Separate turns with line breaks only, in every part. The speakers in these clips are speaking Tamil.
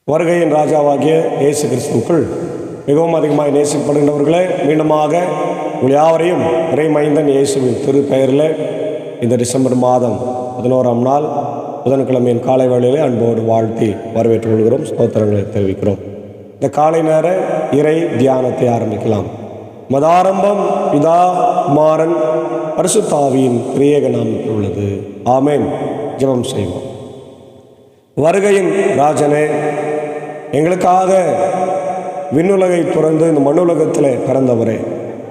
வருகையின் ராஜாவாகிய இயேசு கிறிஸ்துவுக்குள் மிகவும் அதிகமாக நேசிக்கப்படுகின்றவர்களே, மீண்டுமாக உங்கள் யாவரையும் இறைமைந்தன் இயேசுவின் திருப்பெயரில் இந்த டிசம்பர் மாதம் 11ஆம் நாள் புதன்கிழமையின் காலை வேளையிலே அன்போடு வாழ்த்தி வரவேற்றுக் கொள்கிறோம். ஸ்தோத்திரங்களை தெரிவிக்கிறோம். இந்த காலை நேர இறை தியானத்தை ஆரம்பிக்கலாம். மதாரம்பம் பிதா குமாரன் பரிசுத்தாவியின் திரியேக நாமத்தில் உள்ளது. ஆமேன். ஜெபம் செய்வோம். வருகையின் ராஜனே, எங்களுக்காக விண்ணுலகை துறந்து இந்த மண்ணுலகத்தில் பிறந்தவரே,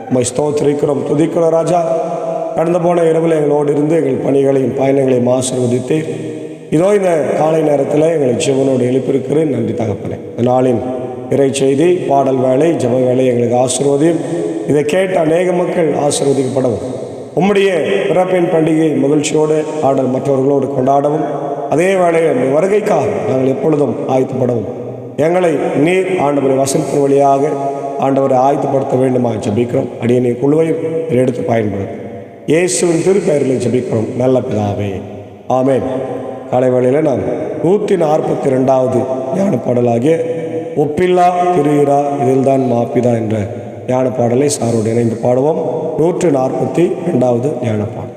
உம்மை ஸ்தோத்திரிக்கிறோம், துதிக்கிறோம். ராஜா, கடந்து போன இரவில் எங்களோடு இருந்து எங்கள் பணிகளையும் பயணங்களையும் ஆசீர்வதித்தீர். இதோ இந்த காலை நேரத்தில் எங்களை ஜீவனோடு எழுப்பியிருக்கிறேன். நன்றி தகப்பனே. இந்த நாளின் இறை செய்தி, பாடல் வேலை, ஜெப வேலை எங்களுக்கு ஆசீர்வதியும். இதை கேட்ட அநேக மக்கள் ஆசீர்வதிக்கப்படவும், உம்முடைய பிறப்பின் பண்டிகை மகிழ்ச்சியோடு ஆடல் மற்றவர்களோடு கொண்டாடவும், அதே வேளையில் வருகைக்காக நாங்கள் எப்பொழுதும் ஆயத்தப்படவும் எங்களை நீர் ஆண்டவரை வசனத்தின் வழியாக ஆண்டவரை ஆயத்தப்படுத்த வேண்டுமாக ஜெபிக்கிறோம். அடியனை குழுவையும் எடுத்து பயன்படுத்தும் இயேசுவின் திருப்பெயரில் ஜெபிக்கிறோம் நல்ல பிதாவே, ஆமேன். காலை வேளையில் நாம் 142வது ஞான பாடலாகிய ஒப்பில்லா திருகிறா இதில்தான் மாப்பிதா என்ற ஞான பாடலை சாரோடு இணைந்து பாடுவோம். 142வது ஞான பாடல்.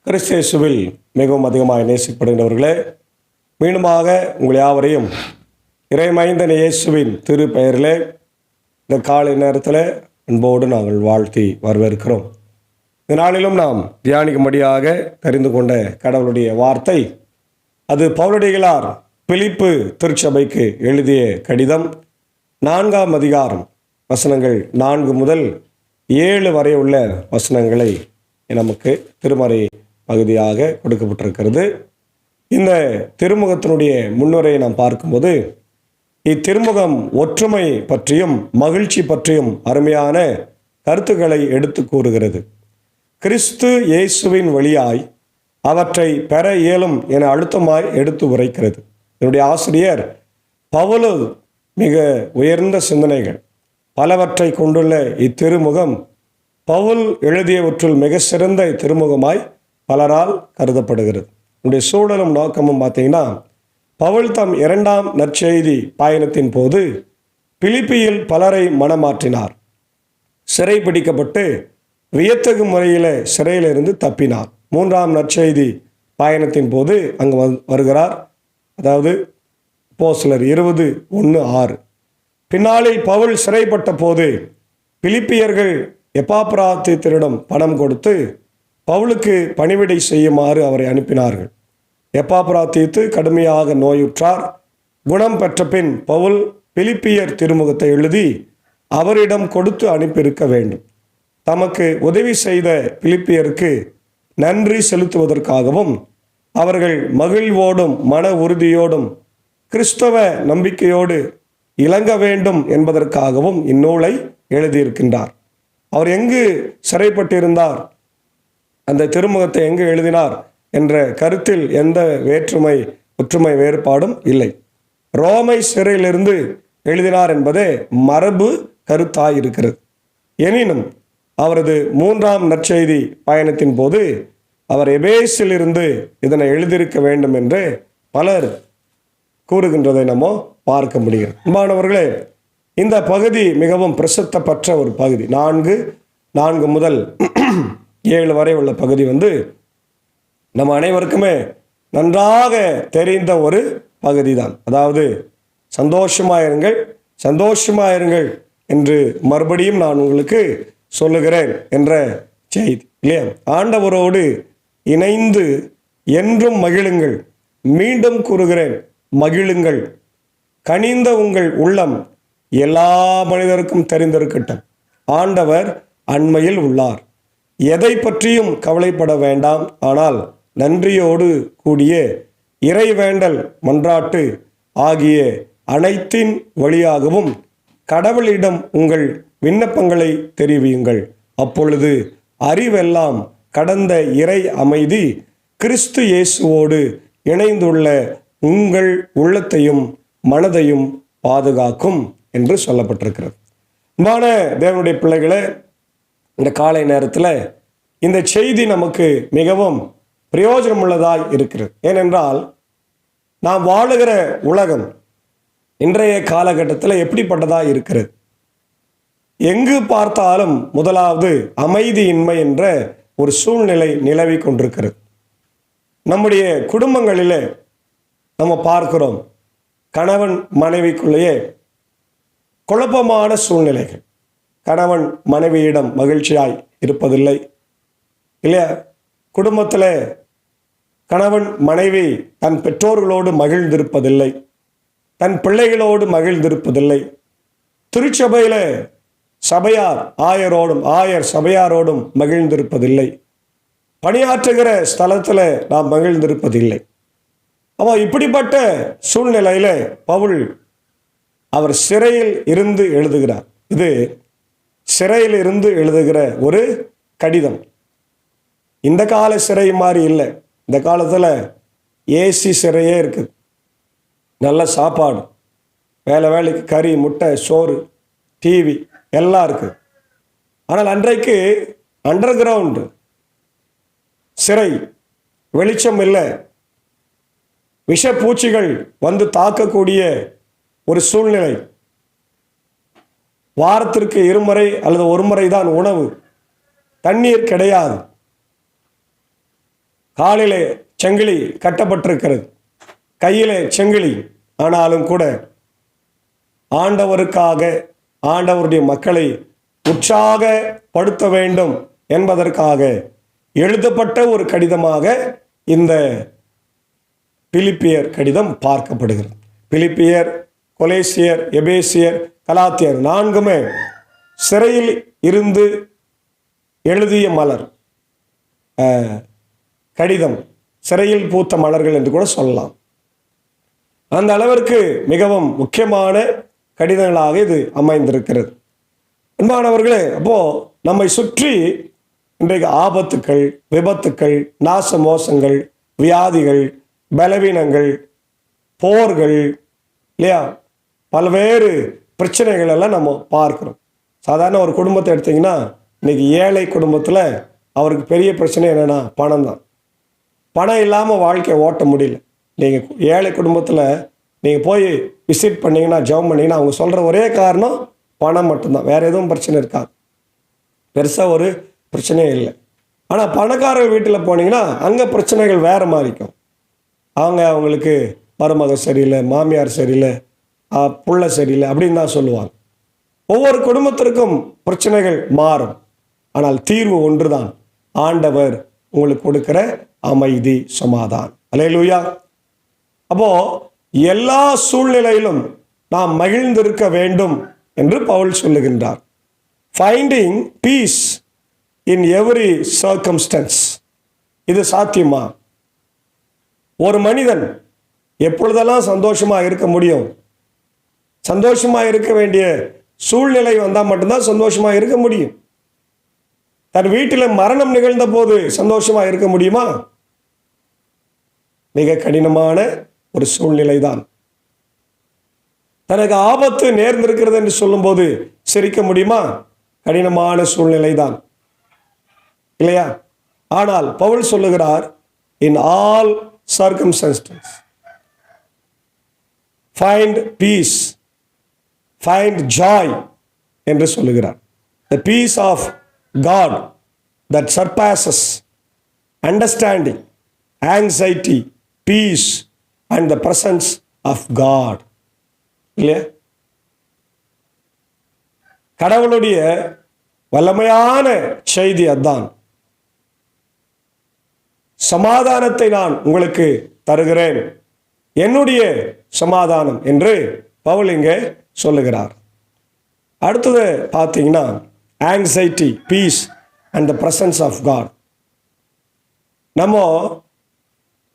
கிறிஸ்தேசுவில் மிகவும் அதிகமாக நேசிக்கப்படுகின்றவர்களே, மீண்டுமாக உங்கள் யாவரையும் இறைமைந்தன் இயேசுவின் திரு பெயரிலே இந்த காலை நேரத்தில் அன்போடு நாங்கள் வாழ்த்தி வரவேற்கிறோம். இந்த நாளிலும் நாம் தியானிக்கும்படியாக தெரிந்து கொண்ட கடவுளுடைய வார்த்தை, அது பவுலடிகளார் பிலிப்பு திருச்சபைக்கு எழுதிய கடிதம் 4ஆம் அதிகாரம் வசனங்கள் 4 முதல் 7 வரை உள்ள வசனங்களை நமக்கு திருமறை பகுதியாக கொடுக்கப்பட்டிருக்கிறது. இந்த திருமுகத்தினுடைய முன்னுரையை நாம் பார்க்கும்போது இத்திருமுகம் ஒற்றுமை பற்றியும் மகிழ்ச்சி பற்றியும் அருமையான கருத்துக்களை எடுத்து கூறுகிறது. கிறிஸ்து இயேசுவின் வழியாய் அவற்றை பெற இயலும் என அழுத்தமாய் எடுத்து உரைக்கிறது. இதனுடைய ஆசிரியர் பவுல் மிக உயர்ந்த சிந்தனைகள் பலவற்றை கொண்டுள்ள இத்திருமுகம் பவுல் எழுதியவற்றுள் மிக சிறந்த திருமுகமாய் பலரால் கருதப்படுகிறது. உடைய சூழலும் நோக்கமும் பார்த்தீங்கன்னா, பவுல் தம் 2ஆம் நற்செய்தி பயணத்தின் போது பிலிப்பியில் பலரை மனமாற்றினார். சிறை பிடிக்கப்பட்டு வியத்தகு முறையில் சிறையிலிருந்து தப்பினார். 3ஆம் நற்செய்தி பயணத்தின் போது அங்கு வருகிறார். அதாவது அப்போஸ்தலர் 20:1-6. பின்னாளில் பவுல் சிறைப்பட்ட போது பிலிப்பியர்கள் எப்பாப்ராத்தியரிடம் பணம் கொடுத்து பவுலுக்கு பணிவிடை செய்யுமாறு அவரை அனுப்பினார்கள். எப்பாப்ராத்தியத்து கடுமையாக நோயுற்றார். குணம் பெற்ற பின் பவுல் பிலிப்பியர் திருமுகத்தை எழுதி அவரிடம் கொடுத்து அனுப்பியிருக்க வேண்டும். தமக்கு உதவி செய்த பிலிப்பியருக்கு நன்றி செலுத்துவதற்காகவும் அவர்கள் மகிழ்வோடும் மன உறுதியோடும் கிறிஸ்தவ நம்பிக்கையோடு இலங்க வேண்டும் என்பதற்காகவும் இந்நூலை எழுதியிருக்கின்றார். அவர் எங்கு சிறைப்பட்டிருந்தார், அந்த திருமுகத்தை எங்கு எழுதினார் என்ற கருத்தில் எந்த ஒற்றுமை வேறுபாடும் இல்லை. ரோமை சிறையிலிருந்து எழுதினார் என்பதே மரபு கருத்தாயிருக்கிறது. எனினும் அவரது 3ஆம் நற்செய்தி பயணத்தின் போது அவர் எபேசிலிருந்து இதனை எழுதியிருக்க வேண்டும் என்று பலர் கூறுகின்றதை நம்ம பார்க்க முடிகிறது. அன்பானவர்களே, இந்த பகுதி மிகவும் பிரசித்த பெற்ற ஒரு பகுதி. 4 முதல் 7 வரை உள்ள பகுதி நம்ம அனைவருக்குமே நன்றாக தெரிந்த ஒரு பகுதி தான். அதாவது சந்தோஷமாயிருங்கள் என்று மறுபடியும் நான் உங்களுக்கு சொல்லுகிறேன் என்ற செய்தி இல்லையா? ஆண்டவரோடு இணைந்து என்றும் மகிழுங்கள். மீண்டும் கூறுகிறேன், மகிழுங்கள். கனிந்த உங்கள் உள்ளம் எல்லா மனிதருக்கும் தெரிந்திருக்கட்டும். ஆண்டவர் அண்மையில் உள்ளார். எதை பற்றியும் கவலைப்பட வேண்டாம். ஆனால் நன்றியோடு கூடிய இறைவேண்டல் மன்றாட்டு ஆகிய அனைத்தின் வழியாகவும் கடவுளிடம் உங்கள் விண்ணப்பங்களை தெரிவியுங்கள். அப்பொழுது அறிவெல்லாம் கடந்த இறை அமைதி கிறிஸ்து இயேசுவோடு இணைந்துள்ள உங்கள் உள்ளத்தையும் மனதையும் பாதுகாக்கும் என்று சொல்லப்பட்டிருக்கிறது. அன்பான தேவனுடைய பிள்ளைகளே, இந்த காலை நேரத்தில் இந்த செய்தி நமக்கு மிகவும் பிரயோஜனமுள்ளதாய் இருக்கிறது. ஏனென்றால் நாம் வாழுகிற உலகம் இன்றைய காலகட்டத்தில் எப்படிப்பட்டதாக இருக்கிறது? எங்கு பார்த்தாலும் முதலாவது அமைதியின்மை என்ற ஒரு சூழ்நிலை நிலவி கொண்டிருக்கிறது. நம்முடைய குடும்பங்களிலே நம்ம பார்க்கிறோம், கணவன் மனைவிக்குள்ளேயே குழப்பமான சூழ்நிலைகள். கணவன் மனைவியிடம் மகிழ்ச்சியாய் இருப்பதில்லை இல்லையா? குடும்பத்தில் கணவன் மனைவி தன் பெற்றோர்களோடு மகிழ்ந்திருப்பதில்லை, தன் பிள்ளைகளோடு மகிழ்ந்திருப்பதில்லை. திருச்சபையில் ஆயர் சபையாரோடும் மகிழ்ந்திருப்பதில்லை. பணியாற்றுகிற ஸ்தலத்தில் நாம் மகிழ்ந்திருப்பதில்லை. அவன் இப்படிப்பட்ட சூழ்நிலையில் பவுல் அவர் சிறையில் இருந்து எழுதுகிறார். இது சிறையில் இருந்து எழுதுகிற ஒரு கடிதம். இந்த கால சிறை மாதிரி இல்லை. இந்த காலத்தில் ஏசி சிறையே இருக்குது. நல்ல சாப்பாடு, வேலைக்கு கறி, முட்டை, சோறு, டிவி எல்லாம் இருக்குது. ஆனால் அன்றைக்கு அண்டர் கிரவுண்டு சிறை, வெளிச்சம் இல்லை, விஷப்பூச்சிகள் தாக்கக்கூடிய ஒரு சூழ்நிலை. வாரத்திற்கு 2 முறை அல்லது 1 முறை தான் உணவு, தண்ணீர் கிடையாது. காலிலே செங்கிலி கட்டப்பட்டிருக்கிறது, கையிலே செங்கிலி. ஆனாலும் கூட ஆண்டவருக்காக, ஆண்டவருடைய மக்களை உற்சாகப்படுத்த வேண்டும் என்பதற்காக எழுதப்பட்ட ஒரு கடிதமாக இந்த பிலிப்பியர் கடிதம் பார்க்கப்படுகிறது. பிலிப்பியர், கொலேசியர், எபேசியர், கலாத்தியர் 4மே சிறையில் இருந்து எழுதிய மலர், கடிதம், சிறையில் பூத்த மலர்கள் என்று கூட சொல்லலாம். அந்த அளவிற்கு மிகவும் முக்கியமான கடிதங்களாக இது அமைந்திருக்கிறது. அன்பானவர்களே, அப்போ நம்மை சுற்றி இன்றைக்கு ஆபத்துக்கள், விபத்துக்கள், நாச மோசங்கள், வியாதிகள், பலவீனங்கள், போர்கள், இல்லையா, பல்வேறு பிரச்சனைகள் எல்லாம் நம்ம பார்க்குறோம். சாதாரண ஒரு குடும்பத்தை எடுத்திங்கன்னா, இன்றைக்கி ஏழை குடும்பத்தில் அவருக்கு பெரிய பிரச்சனை என்னென்னா பணம் தான். பணம் இல்லாமல் வாழ்க்கையை ஓட்ட முடியல. நீங்கள் ஏழை குடும்பத்தில் நீங்கள் போய் விசிட் பண்ணிங்கன்னா, ஜெபம் பண்ணிங்கன்னா, அவங்க சொல்கிற ஒரே காரணம் பணம் மட்டும்தான். வேறு எதுவும் பிரச்சனை இருக்காது, பெருசாக ஒரு பிரச்சனையே இல்லை. ஆனால் பணக்காரர் வீட்டில் போனீங்கன்னா அங்கே பிரச்சனைகள் வேறு மாதிரிக்கும். அவங்களுக்கு மருமக சரியில்லை, மாமியார் சரியில்லை, புள்ள சரியில்லை அப்படின்னு தான் சொல்லுவாங்க. ஒவ்வொரு குடும்பத்திற்கும் பிரச்சனைகள் மாறும். ஆனால் தீர்வு ஒன்று தான், ஆண்டவர் உங்களுக்கு கொடுக்கிற அமைதி, சமாதானம். அல்லேலூயா. அப்போது எல்லா சூழ்நிலையிலும் நாம் மகிழ்ந்திருக்க வேண்டும் என்று பவுல் சொல்லுகின்றார். Finding peace in every circumstance. இது சாத்தியமா? ஒரு மனிதன் எப்பொழுதெல்லாம் சந்தோஷமாக இருக்க முடியும்? சந்தோஷமாக இருக்க வேண்டிய சூழ்நிலை வந்தால் மட்டும்தான் சந்தோஷமாக இருக்க முடியும். தன் வீட்டில் மரணம் நிகழ்ந்த போது சந்தோஷமாக இருக்க முடியுமா? மிக கடினமான ஒரு சூழ்நிலை தான். தனக்கு ஆபத்து நேர்ந்திருக்கிறது என்று சொல்லும்போது சிரிக்க முடியுமா? கடினமான சூழ்நிலை தான், இல்லையா? ஆனால் பவுல் சொல்லுகிறார், in all circumstances find peace, find joy என்று சொல்லுகிறார். The peace of God that surpasses understanding, anxiety, peace and the presence of God. இல்லையா? கடவுளுடைய வல்லமையான செய்தி அதான். சமாதானத்தை நான் உங்களுக்கு தருகிறேன், என்னுடைய சமாதானம் என்று பவுல் இங்கே சொல்லுகிறார். அடுத்தது பார்த்தீங்கன்னா, anxiety, peace and the presence of God. நம்ம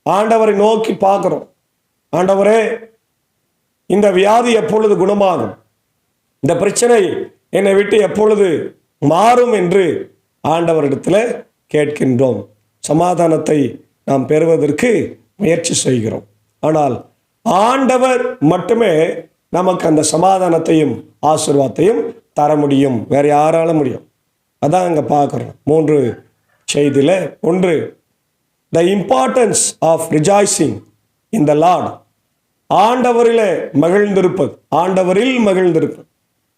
ஆண்டவரை நோக்கி பார்க்கிறோம். ஆண்டவரே, இந்த வியாதி எப்பொழுது குணமாகும்? இந்த பிரச்சனை என்னை விட்டு எப்பொழுது மாறும் என்று ஆண்டவரிடத்தில் கேட்கின்றோம். சமாதானத்தை நாம் பெறுவதற்கு முயற்சி செய்கிறோம். ஆனால் ஆண்டவர் மட்டுமே நமக்கு அந்த சமாதானத்தையும் ஆசீர்வாதத்தையும் தர முடியும். வேறு யாரால முடியும்? அதான் அங்கே பார்க்குறோம் 3 செய்தியில். ஒன்று, the importance of rejoicing in the Lord. ஆண்டவரில் மகிழ்ந்திருப்பது, ஆண்டவரில் மகிழ்ந்திருப்பது.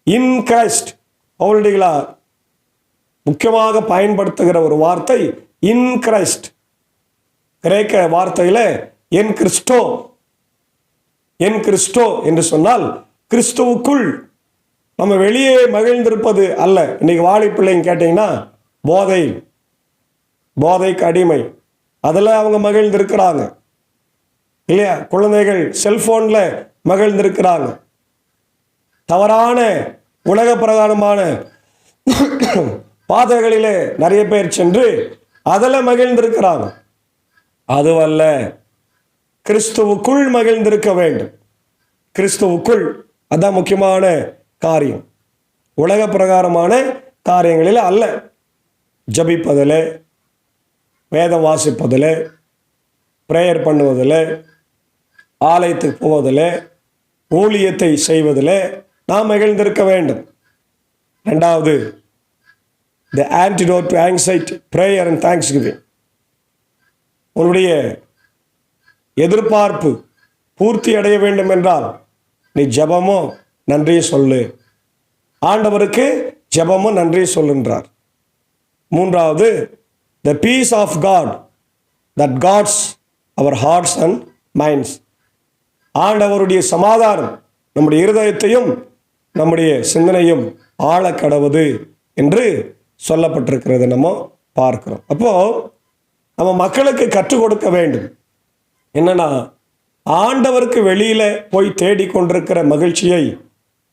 In Christ. பவுலடிகளார் முக்கியமாக பயன்படுத்துகிற ஒரு வார்த்தை இன் கிரைஸ்ட். கிரேக்க வார்த்தையில் என் கிறிஸ்டோ. என் கிறிஸ்டோ என்று சொன்னால் கிறிஸ்துவுக்குள். நம்ம வெளியே மகிழ்ந்திருப்பது அல்ல. இன்னைக்கு வாலி பிள்ளைங்க கேட்டிங்கன்னா போதைக்கு அடிமை, அதில் அவங்க மகிழ்ந்திருக்கிறாங்க, இல்லையா? குழந்தைகள் செல்ஃபோனில் மகிழ்ந்திருக்கிறாங்க. தவறான உலக பிரகாரமான பாதைகளிலே நிறைய பேர் சென்று அதில் மகிழ்ந்திருக்கிறாங்க. அதுவல்ல, கிறிஸ்துவுக்குள் மகிழ்ந்திருக்க வேண்டும். கிறிஸ்துவுக்குள், அதான் முக்கியமான காரியம். உலக பிரகாரமான காரியங்களில் அல்ல. ஜபிப்பதில், வேதம் வாசிப்பதில், பிரேயர் பண்ணுவதில், ஆலயத்துக்கு போவதில், ஊழியத்தை செய்வதில் நாம் மகிழ்ந்திருக்க வேண்டும். ரெண்டாவது, the antidote to anxiety, prayer and thanksgiving. உன்னுடைய எதிர்பார்ப்பு பூர்த்தி அடைய வேண்டும் என்றால் நீ ஜெபமோ நன்றியை சொல்லு. ஆண்டவருக்கு ஜெபமும் நன்றியை சொல்லுன்றார். மூன்றாவது, the peace of God that guards our hearts and minds. ஆண்டவருடைய சமாதானம் நம்முடைய இருதயத்தையும் நம்முடைய சிந்தனையும் ஆழ கடவுது என்று சொல்லப்பட்டிருக்கிறது நம்ம பார்க்கிறோம். அப்போது நம்ம மக்களுக்கு கற்றுக் கொடுக்க வேண்டும். என்னன்னா, ஆண்டவருக்கு வெளியில் போய் தேடிக்கொண்டிருக்கிற மகிழ்ச்சியை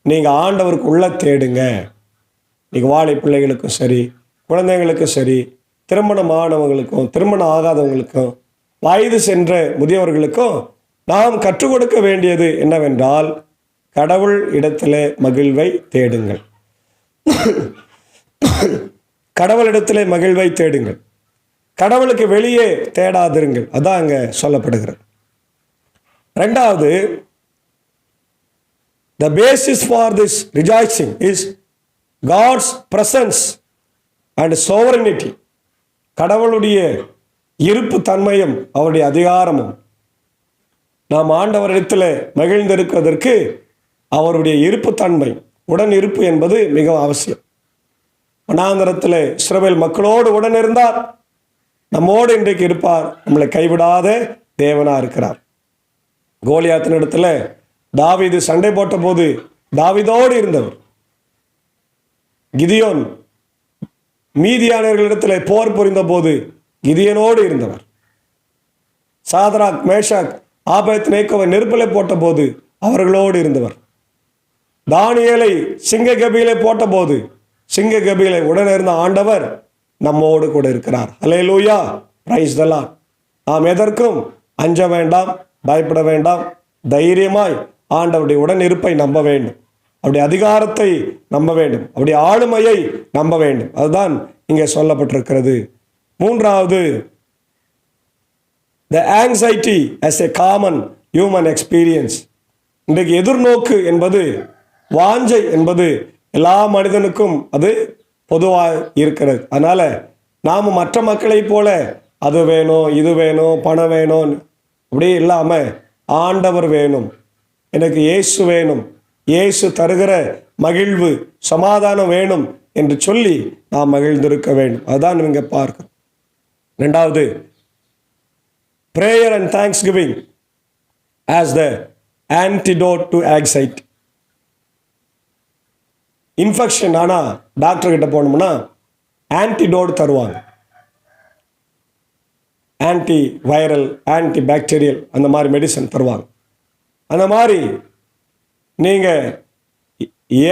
நீங்கள் ஆண்டவருக்கு உள்ள தேடுங்க. இன்றைக்கி வாழை பிள்ளைகளுக்கும் சரி, குழந்தைங்களுக்கும் சரி, திருமணமானவங்களுக்கும் திருமணம் ஆகாதவங்களுக்கும் வயது சென்ற முதியவர்களுக்கும் நாம் கற்றுக் கொடுக்க வேண்டியது என்னவென்றால், கடவுள் இடத்திலே மகிழ்வை தேடுங்கள். கடவுளிடத்திலே மகிழ்வை தேடுங்கள். கடவுளுக்கு வெளியே தேடாதிருங்கள். அதான் அங்கே சொல்லப்படுகிறது. ரெண்டாவது, the basis for this rejoicing is God's presence and sovereignty. கடவுளுடைய இருப்பு தன்மையும் அவருடைய அதிகாரமும். நாம் ஆண்டவரிடத்தில் மகிழ்ந்திருப்பதற்கு அவருடைய இருப்பு தன்மை, உடன் இருப்பு என்பது மிக அவசியம். வனாந்தரத்தில் இஸ்ரவேல் மக்களோடு உடன் இருந்தார், நம்மோடு இன்றைக்கு இருப்பார். நம்மளை கைவிடாத தேவனா இருக்கிறார். கோலியாத்தின் இடத்துல தாவீது சண்டை போட்ட போது தாவீதோடு இருந்தவர். கிதியோன் மீதியானவர்களிடத்தில் போர் புரிந்த போது கிதியனோடு இருந்தவர். சாதராக், மேஷாக், ஆபேத்நேகோவை நெருப்பிலே போட்ட போது அவர்களோடு இருந்தவர். தானியேலை சிங்க கபியிலே போட்ட போது சிங்க கபியிலே உடனே இருந்த ஆண்டவர் நம்மோடு கூட இருக்கிறார். அல்லேலூயா, பிரைஸ் தி லார்ட். நாம் எதற்கும் அஞ்ச வேண்டாம், பயப்பட வேண்டாம். தைரியமாய் ஆண்டவருடைய உடன் இருப்பை நம்ப வேண்டும். அவருடைய அதிகாரத்தை நம்ப வேண்டும். அவருடைய ஆளுமையை நம்ப வேண்டும். அதுதான் இங்கே சொல்லப்பட்டிருக்கிறது. மூன்றாவது, the anxiety as a common human experience. இன்றைக்கு எதிர்நோக்கு என்பது, வாஞ்சை என்பது எல்லா மனிதனுக்கும் அது பொதுவாக இருக்கிறது. அதனால் நாம் மற்ற மக்களைப் போல அது வேணும், இது வேணும், பணம் வேணும் அப்படியே இல்லாமல் ஆண்டவர் வேணும், எனக்கு இயேசு வேணும், இயேசு தருகிற மகிழ்வு சமாதானம் வேணும் என்று சொல்லி நாம் மகிழ்ந்திருக்க வேண்டும். அதுதான் இங்கே பார்க்கிறோம். ரெண்டாவது, prayer and thanksgiving as the antidote to anxiety. Infection ஆனால் டாக்டர்கிட்ட போனோம்னா ஆன்டிடோட் தருவாங்க. ஆன்டி வைரல், ஆன்டி பாக்டீரியல், அந்த மாதிரி மெடிசன் தருவாங்க. அந்த மாதிரி நீங்கள்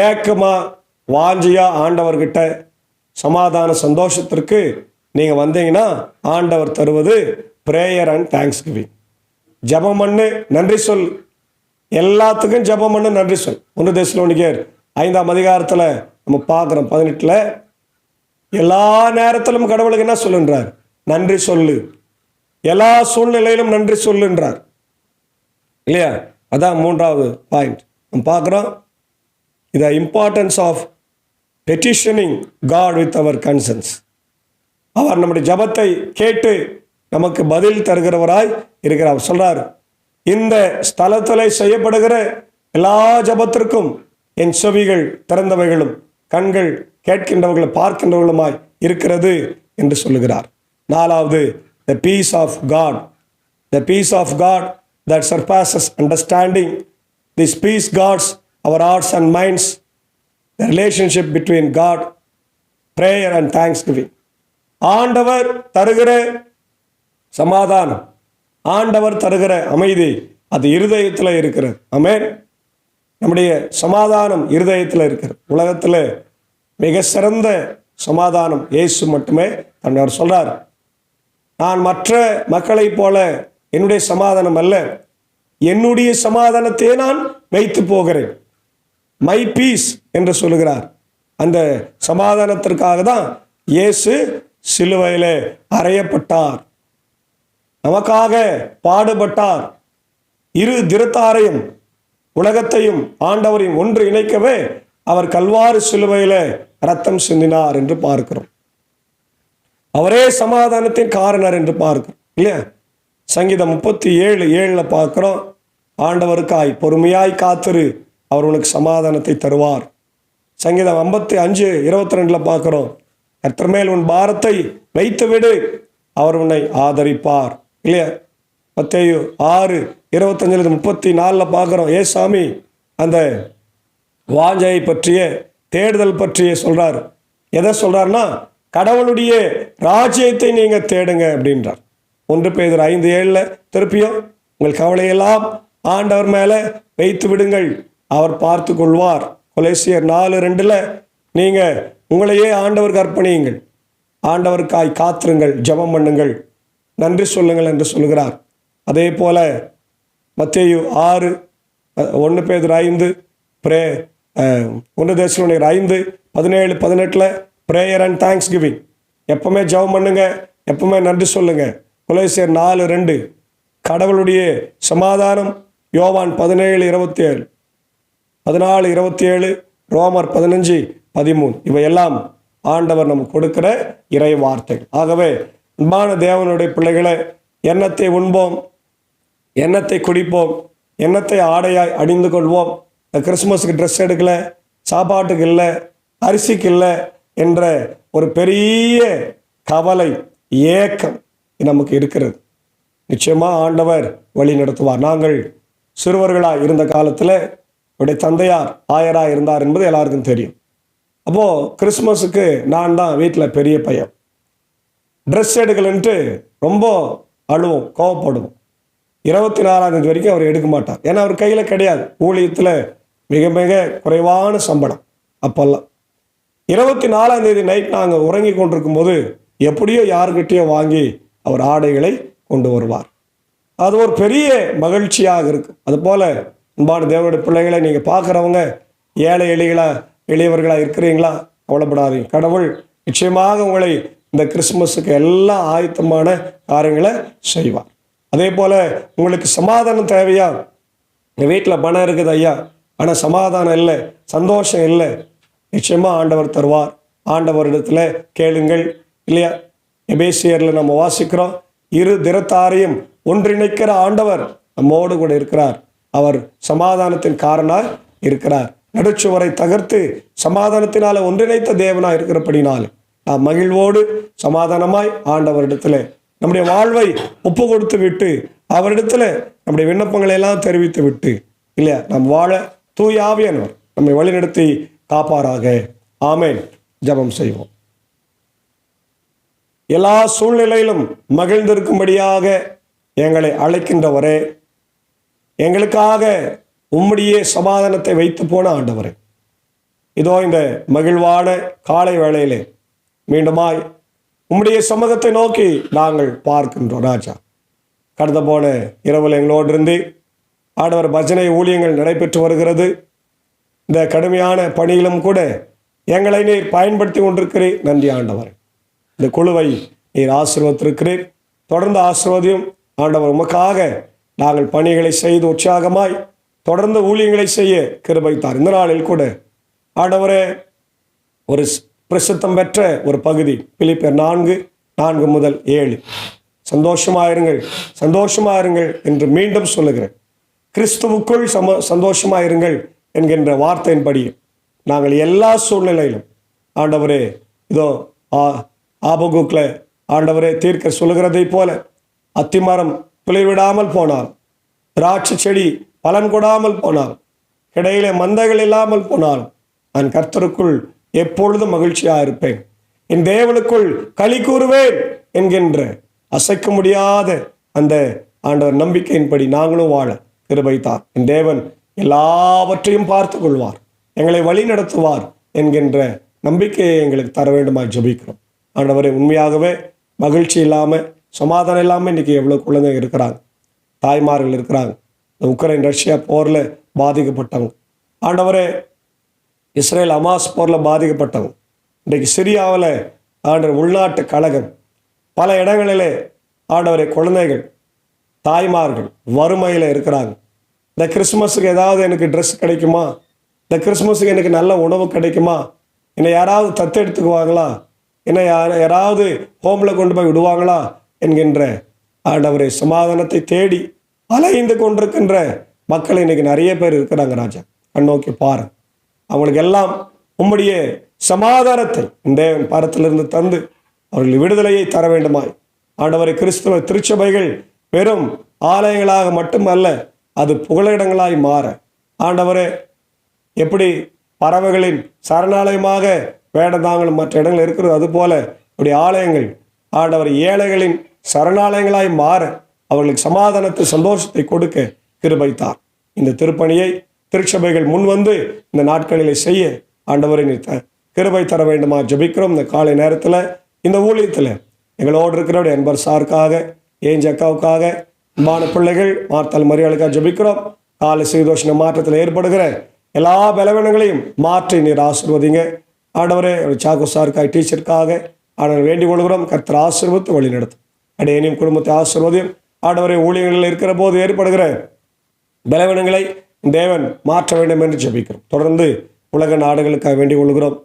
ஏக்கமாக வாஞ்சியாக ஆண்டவர்கிட்ட சமாதான சந்தோஷத்திற்கு நீங்கள் வந்தீங்கன்னா ஆண்டவர் தருவது ப்ரேயர் அண்ட் தேங்க்ஸ் கிவிங். ஜபம் பண்ணு, நன்றி சொல். எல்லாத்துக்கும் ஜபம் பண்ணு, நன்றி சொல். 1 தெசலோனிக்கேயர் 5ஆம் அதிகாரத்தில் நம்ம பார்க்குறோம் 18. எல்லா நேரத்திலும் கடவுளுக்கு என்ன சொல்லுன்றார்? நன்றி சொல்லு. எல்லா சூழ்நிலையிலும் நன்றி சொல்லுன்றார் இல்லையா? அதான் மூன்றாவது பாயிண்ட் நம்ம பார்க்குறோம். The importance of petitioning God with our concerns. அவர் நம்முடைய ஜபத்தை கேட்டு நமக்கு பதில் தருகிறவராய் இருக்கிறார். சொல்றார், இந்த ஸ்தலத்தில் செய்யப்படுகிற எல்லா ஜபத்திற்கும் என் செவிகள் திறந்தவைகளும் கண்கள் கேட்கின்றவர்களும் பார்க்கின்றவர்களுமாய் இருக்கிறது என்று சொல்லுகிறார். நாலாவது, the peace of God. The peace of God that surpasses understanding. This peace guards our hearts and minds. The relationship between God, prayer and thanksgiving. ஆண்டவர் தருகிற சமாதானம், ஆண்டவர் தருகிற அமைதி, அது இருதயத்தில் இருக்கிறது. ஆமென். நம்முடைய சமாதானம் இருதயத்தில் இருக்கிறது. உலகத்தில் மிக சிறந்த சமாதானம் இயேசு மட்டுமே தன்னவர் சொல்றார். நான் மற்ற மக்களைப் போல என்னுடைய சமாதானம் அல்ல, என்னுடைய சமாதானத்தை நான் வைத்து போகிறேன். மை பீஸ் என்று சொல்லுகிறார். அந்த சமாதானத்திற்காக தான் இயேசு சிலுவையிலே அறையப்பட்டார், நமக்காக பாடுபட்டார். இரு திறத்தாரையும் உலகத்தையும் ஆண்டவரையும் ஒன்று இணைக்கவே அவர் கல்வாரி சிலுவையிலே ரத்தம் சிந்தினார் என்று பார்க்கிறோம். அவரே சமாதானத்தின் காரணர் என்று பார்க்கிறோம் இல்லையா? சங்கீதம் 37:7 பார்க்கிறோம், ஆண்டவருக்காய் பொறுமையாய் காத்திரு, அவர் உனக்கு சமாதானத்தை தருவார். சங்கீதம் 55:22 பார்க்கிறோம், கர்த்தர் மேல் உன் பாரத்தை வைத்துவிடு, அவர் உன்னை ஆதரிப்பார் இல்லையா? மத்தேயு 6:25-34 பார்க்கிறோம், ஏசாமி அந்த வாஞ்சையை பற்றிய தேடுதல் பற்றிய சொல்றார். எதை சொல்றாருன்னா, கடவுளுடைய ராஜ்யத்தை நீங்க தேடுங்க அப்படின்றார். 1 பேதுரு 5:7 திருப்பியும் உங்கள் கவலையெல்லாம் ஆண்டவர் மேல வைத்து விடுங்கள், அவர் பார்த்து கொள்வார். கொலேசியர் 4:2 நீங்க உங்களையே ஆண்டவருக்கு அர்ப்பணியுங்கள், ஆண்டவருக்காய் காத்திருங்கள், ஜெபம் பண்ணுங்கள், நன்றி சொல்லுங்கள் என்று சொல்கிறார். அதே போல மத்தேயு 6, 1 பேதுரு 5, 1 தெசலோனிக்கர் 5, 17, 18 பிரேயர் அண்ட் தேங்க்ஸ் கிவிங். எப்பவுமே ஜெபம் பண்ணுங்க, எப்பவுமே நன்றி சொல்லுங்க. கொலோசியர் 4:2 கடவுளுடைய சமாதானம். யோவான் 17:27, 14:27, ரோமர் 15:13 இவையெல்லாம் ஆண்டவர் நமக்கு கொடுக்கிற இறை வார்த்தைகள். ஆகவே அன்பான தேவனுடைய பிள்ளைகளை, எண்ணத்தை உண்போம், எண்ணத்தை குடிப்போம், எண்ணத்தை ஆடையாய் அணிந்து கொள்வோம். இந்த கிறிஸ்துமஸுக்கு ட்ரெஸ் எடுக்கல, சாப்பாட்டுக்கு இல்லை, அரிசிக்கு இல்லை என்ற ஒரு பெரிய கவலை, ஏக்கம் நமக்கு இருக்கிறது. நிச்சயமாக ஆண்டவர் வழி நடத்துவார். நாங்கள் சிறுவர்களாக இருந்த காலத்தில் என்னுடைய தந்தையார் ஆயராக இருந்தார் என்பது எல்லாருக்கும் தெரியும். அப்போது கிறிஸ்மஸுக்கு நான் தான் வீட்டில் பெரிய பையன். ட்ரெஸ் எடுக்கலன்ட்டு ரொம்ப அழுவோம், கோவப்படுவோம். 24ஆம் தேதி வரைக்கும் அவர் எடுக்க மாட்டார். ஏன்னா அவர் கையில் கிடையாது. ஊழியத்தில் மிக மிக குறைவான சம்பளம் அப்போல்லாம். 24ஆம் தேதி நைட் நாங்கள் உறங்கி கொண்டிருக்கும் போது எப்படியோ யாருக்கிட்டேயோ வாங்கி அவர் ஆடைகளை கொண்டு வருவார். அது ஒரு பெரிய மகிழ்ச்சியாக இருக்கும். அதுபோல் அன்பான தேவனுடைய பிள்ளைகளை நீங்கள் பார்க்குறவங்க ஏழை எளியவர்களாக இருக்கிறீங்களா? கவலைப்படாதீங்க. கடவுள் நிச்சயமாக உங்களை இந்த கிறிஸ்துமஸுக்கு எல்லா ஆயத்தமான காரியங்களை செய்வார். அதே போல் உங்களுக்கு சமாதானம் தேவையா? எங்கள் வீட்டில் பணம் இருக்குது ஐயா, ஆனால் சமாதானம் இல்லை, சந்தோஷம் இல்லை. நிச்சயமாக ஆண்டவர் தருவார். ஆண்டவரிடத்தில் கேளுங்கள் இல்லையா? எபேசியரில் நம்ம வாசிக்கிறோம், இரு திறத்தாரையும் ஒன்றிணைக்கிற ஆண்டவர் நம்மோடு கூட இருக்கிறார். அவர் சமாதானத்தின் காரணாக இருக்கிறார். நடுச்சுவரை தகர்த்து சமாதானத்தினால ஒன்றிணைத்த தேவனாக இருக்கிறபடினால் நாம் மகிழ்வோடு சமாதானமாய் ஆண்டவரிடத்தில் நம்முடைய வாழ்வை ஒப்பு கொடுத்து விட்டு அவரிடத்துல நம்முடைய விண்ணப்பங்களை எல்லாம் தெரிவித்து விட்டு இல்லையா நாம் வாழ தூய ஆவியானவர் நம்மை வழிநடத்தி காப்பாராக. ஆமென். ஜெபம் செய்வோம். எல்லா சூழ்நிலையிலும் மகிழ்ந்திருக்கும்படியாக எங்களை அழைக்கின்றவரே, எங்களுக்காக உம்முடைய சமாதானத்தை வைத்து போன ஆண்டவரே, இதோ இந்த மகிழ்வான காலை வேளையிலே மீண்டுமாய் உம்முடைய சமூகத்தை நோக்கி நாங்கள் பார்க்கின்றோம். ராஜா, கடந்த போன இரவில் எங்களோடு இருந்து ஆண்டவர் பஜனை ஊழியங்கள் நடைபெற்று வருகிறது. இந்த கடுமையான பணியிலும் கூட எங்களை நீர் பயன்படுத்தி கொண்டிருக்கிறீர். நன்றி ஆண்டவர். இந்த குழுவை நீர் ஆசீர்வதித்திருக்கிறீர். தொடர்ந்து ஆசீர்வதியும் ஆண்டவர். உமக்காக நாங்கள் பணிகளை செய்து உற்சாகமாய் தொடர்ந்து ஊழியங்களை செய்ய கிருபை தார். இந்த நாளில் கூட ஆண்டவரே, ஒரு பிரசித்தம் பெற்ற ஒரு பகுதி பிலிப்பியர் 4:4-7 சந்தோஷமாயிருங்கள், சந்தோஷமாயிருங்கள் என்று மீண்டும் சொல்லுகிறேன். கிறிஸ்துவுக்குள் சந்தோஷமாயிருங்கள் என்கின்ற வார்த்தையின்படி நாங்கள் எல்லா சூழ்நிலையிலும் ஆண்டவரே, இதோ ஆபகுக்கில் ஆண்டவரே தீர்க்க சொல்லுகிறதை போல அத்திமரம் துளிர்விடாமல் போனால், திராட்சை செடி பலன் கொடாமல் போனால், இடையில மந்தைகள் இல்லாமல் போனால், நான் கர்த்தருக்குள் எப்பொழுதும் மகிழ்ச்சியாக இருப்பேன், என் தேவனுக்குள் களி கூறுவேன் என்கின்ற அசைக்க முடியாத அந்த ஆண்டவர் நம்பிக்கையின்படி நாங்களும் வாழ கிருபை தார். என் தேவன் எல்லாவற்றையும் பார்த்து கொள்வார், எங்களை வழி நடத்துவார் என்கின்ற நம்பிக்கையை எங்களுக்கு தர வேண்டுமாய் ஜெபிக்கிறோம். ஆண்டவரே, உண்மையாகவே மகிழ்ச்சி இல்லாமல் சமாதானம் இல்லாமல் இன்றைக்கி எவ்வளோ குழந்தைங்க இருக்கிறாங்க, தாய்மார்கள் இருக்கிறாங்க. இந்த உக்ரைன் ரஷ்யா போரில் பாதிக்கப்பட்டவங்க, ஆண்டவரே இஸ்ரேல் ஹமாஸ் போரில் பாதிக்கப்பட்டவங்க, இன்றைக்கு சிரியாவில் ஆண்டவர் உள்நாட்டு கழகம், பல இடங்களிலே ஆண்டவரே குழந்தைகள் தாய்மார்கள் வறுமையில் இருக்கிறாங்க. இந்த கிறிஸ்மஸுக்கு ஏதாவது எனக்கு ட்ரெஸ் கிடைக்குமா? இந்த கிறிஸ்மஸுக்கு எனக்கு நல்ல உணவு கிடைக்குமா? என்னை யாராவது தத்தெடுத்துக்குவாங்களா? என்னை யாராவது ஹோமில் கொண்டு போய் விடுவாங்களா என்கின்ற ஆண்டவரே சமாதானத்தை தேடி அலைந்து கொண்டிருக்கின்ற மக்கள் இன்றைக்கி நிறைய பேர் இருக்கிறாங்க. ராஜா, கண்ணோக்கி பாரு. அவங்களுக்கு எல்லாம் உம்முடைய சமாதானத்தை இந்த பாரத்திலிருந்து தந்து அவர்கள் விடுதலையை தர வேண்டுமாய் ஆண்டவரை. கிறிஸ்துவ திருச்சபைகள் வெறும் ஆலயங்களாக மட்டுமல்ல, அது புகலிடங்களாய் மாற ஆண்டவரே, எப்படி பறவைகளின் சரணாலயமாக வேடந்தாங்களும் மற்ற இடங்கள் இருக்கிறது, அதுபோல இப்படி ஆலயங்கள் ஆண்டவர் ஏழைகளின் சரணாலயங்களாய் மாற அவர்களுக்கு சமாதானத்தை சந்தோஷத்தை கொடுக்க கிருபைத்தார். இந்த திருப்பணியை திருச்சபைகள் முன்வந்து இந்த நாட்களிலே செய்ய ஆண்டவரை கிருபை தர வேண்டுமா ஜெபிக்கிறோம். இந்த காலை நேரத்தில் இந்த ஊழியத்தில் எங்களோடு இருக்கிற என்பர் சாருக்காக, ஏஞ்சி அக்காவுக்காக, அன்பான பிள்ளைகள் மார்த்தால் மரியாளுக்காக ஜெபிக்கிறோம். காலை சீதோஷண மாற்றத்தில் ஏற்படுகிற எல்லா பலவீனங்களையும் மாற்றி நீர் ஆசீர்வதிங்க ஆண்டவரே. சாக்கு சாருக்காக, டீச்சருக்காக ஆண்டவர் வேண்டிக் கொள்கிறோம். கர்த்தர் ஆசீர்வதித்து வழி நடத்தும். அடையனையும் குடும்பத்தை ஆசீர்வதியும் ஆண்டவரே. ஊழியங்களில் இருக்கிற போது ஏற்படுகிற பலவீனங்களை தேவன் மாற்ற வேண்டும் என்று ஜெபிக்கிறோம். தொடர்ந்து உலக நாடுகளுக்காக வேண்டிக் கொள்கிறோம்.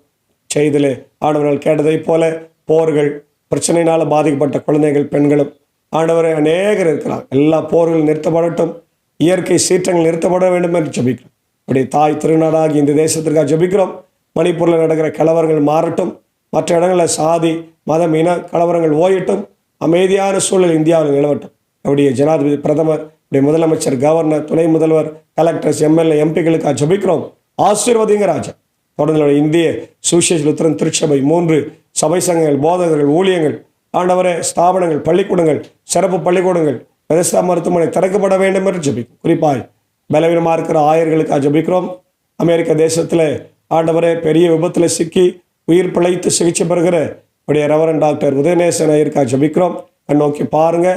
செய்திலே ஆண்டவர்கள் கேட்டதை போல போர்கள், பிரச்சனையினால் பாதிக்கப்பட்ட குழந்தைகள், பெண்களும் ஆண்டவரை அநேகர் இருக்கிறார். எல்லா போர்களும் நிறுத்தப்படட்டும், இயற்கை சீற்றங்கள் நிறுத்தப்பட வேண்டும் என்று ஜெபிக்கிறோம். அப்படி தாய் திருநாடாகி இந்த தேசத்திற்காக ஜெபிக்கிறோம். மணிப்பூரில் நடக்கிற கலவரங்கள் மாறட்டும், மற்ற இடங்களில் சாதி மதம் இன கலவரங்கள் ஓயட்டும், அமைதியான சூழல் இந்தியாவில் நிலவட்டும். அப்படியே ஜனாதிபதி, பிரதமர், முதலமைச்சர், கவர்னர், துணை முதல்வர், கலெக்டர்ஸ், எம்எல்ஏ, எம்பிக்களுக்காக ஜெபிக்கிறோம். ஆசீர்வதிங்க ராஜா. தொடர்ந்து இந்திய சுவிசேஷ லுத்தரன் திருச்சபை, 3 சபை சங்கங்கள், போதகர்கள், ஊழியங்கள் ஆண்டவரே, ஸ்தாபனங்கள், பள்ளிக்கூடங்கள், சிறப்பு பள்ளிக்கூடங்கள், பெதஸ்தா மருத்துவமனை திறக்கப்பட வேண்டும் என்று ஜெபிக்கும். குறிப்பாய் பலவீனமாக இருக்கிற ஆயர்களுக்காக ஜெபிக்கிறோம். அமெரிக்க தேசத்தில் ஆண்டவரே பெரிய விபத்தில் சிக்கி உயிர் பிழைத்து சிகிச்சை பெறுகிற உடைய ரெவரண்ட் டாக்டர் உதயநேசன் ஐயருக்காக ஜெபிக்கிறோம். கண்ணோக்கி பாருங்க,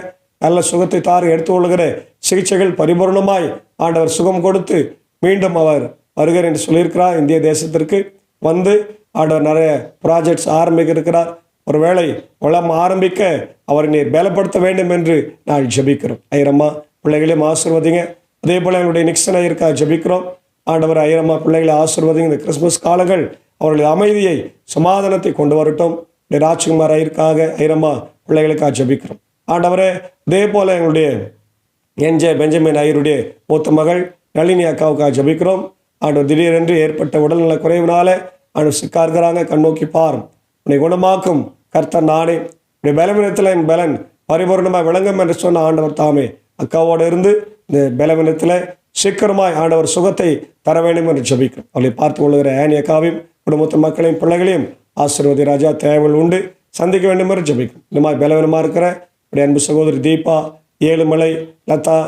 நல்ல சுகத்தை தாரு எடுத்து கொள்ளுகிற சிகிச்சைகள் பரிபூர்ணமாய் ஆண்டவர் சுகம் கொடுத்து மீண்டும் அவர் வருகிறார் என்று சொல்லியிருக்கிறார். இந்திய தேசத்திற்கு வந்து ஆண்டவர் நிறைய ப்ராஜெக்ட்ஸ் ஆரம்பிக்க இருக்கிறார். ஒருவேளை வளம் ஆரம்பிக்க அவரை நீர் பலப்படுத்த வேண்டும் என்று நான் ஜெபிக்கிறோம். ஐயரம்மா பிள்ளைகளையும் ஆசீர்வதிங்க. அதே போல் எங்களுடைய நிக்சன் ஐயருக்காக ஜெபிக்கிறோம். ஆண்டவர் ஐயரம்மா பிள்ளைகளை ஆசீர்வதிங்க. இந்த கிறிஸ்துமஸ் காலங்கள் அவர்களுடைய அமைதியை, சமாதானத்தை கொண்டு வரட்டும். ராஜ்குமார் ஐயருக்காக, ஐயரம்மா பிள்ளைகளுக்காக ஜெபிக்கிறோம். ஆண்டவரே, அதே போல் எங்களுடைய என்ஜே பெஞ்சமின் ஐயருடைய மூத்த மகள் நளினி அக்காவுக்காக ஜெபிக்கிறோம். ஆண்டவர் திடீரென்று ஏற்பட்ட உடல்நல குறைவினால ஆண்டவர் சிக்கா இருக்கிறாங்க. கண்ணோக்கி பாரும், உன்னை குணமாக்கும் கர்த்தர் நானே, உடைய பலவீனத்தில் என் பலன் பரிபூர்ணமாக விளங்கும் என்று சொன்ன ஆண்டவர் தாமே அக்காவோடு இருந்து இந்த பலவீனத்தில் சீக்கிரமாய் ஆண்டவர் சுகத்தை தர வேண்டும் என்று ஜெபிக்கிறோம். அவளை பார்த்து கொள்ளுகிற ஆனி அக்காவையும் குடும்பத்து மக்களையும் பிள்ளைகளையும் ஆசீர்வதி ராஜா. தேவைகள் உண்டு சந்திக்க வேண்டும் என்று ஜெபிக்கிறோம். இந்த மாதிரி பலவீனமாக இருக்கிற உடைய அன்பு சகோதரி தீபா, ஏழுமலை, லதா,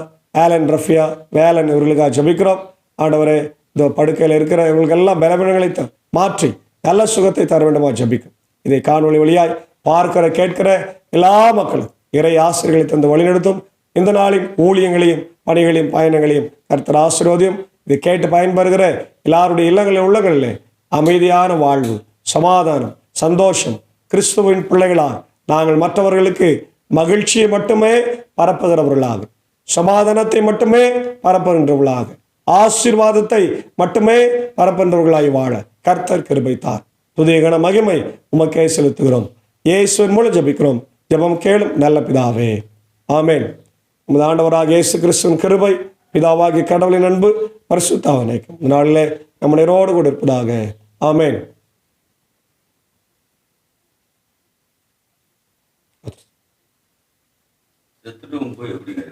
ஆலன், ரஃபியா, வேலன் இவர்களுக்காக ஜெபிக்கிறோம். ஆண்டவரே, இந்த படுக்கையில் இருக்கிற இவர்களுக்கெல்லாம் பலவீனங்களை மாற்றி நல்ல சுகத்தை தர வேண்டுமா ஜெபிக்கும். இதை காணொளி வழியாய் பார்க்கிற கேட்கிற எல்லா மக்களும் இறை ஆசிரியர்களை தந்து வழிநடத்தும். இந்த நாளின் ஊழியங்களையும் பணிகளையும் பயணங்களையும் கர்த்தர் ஆசீர்வதியும். இதை கேட்டு பயன்பெறுகிற எல்லாருடைய இல்லங்களில் உள்ளங்களிலே அமைதியான வாழ்வு, சமாதானம், சந்தோஷம். கிறிஸ்துவின் பிள்ளைகளாக நாங்கள் மற்றவர்களுக்கு மகிழ்ச்சியை மட்டுமே பரப்புகிறவர்களாக, சமாதானத்தை மட்டுமே பரப்புகின்றவர்களாக, ஆசீர்வாதத்தை மட்டுமே பரப்புகின்றவர்களாய் வாழ கர்த்தர் கிருபை தார். துதிய கன மகிமை உமக்கே செலுத்துகிறோம். இயேசுவின் மூலம் ஜெபிக்கிறோம். ஜெபம் கேளும் நல்ல பிதாவே, ஆமென். உமது ஆண்டவராக இயேசு கிறிஸ்துவின் கிருபை, பிதாவாகிய கடவுளின் அன்பு, பரிசுத்த ஐக்கியம் இந்த நாளிலே நம்ம நேரோடு கூட இருப்பதாக. ஆமென்.
போய் எப்படிங்க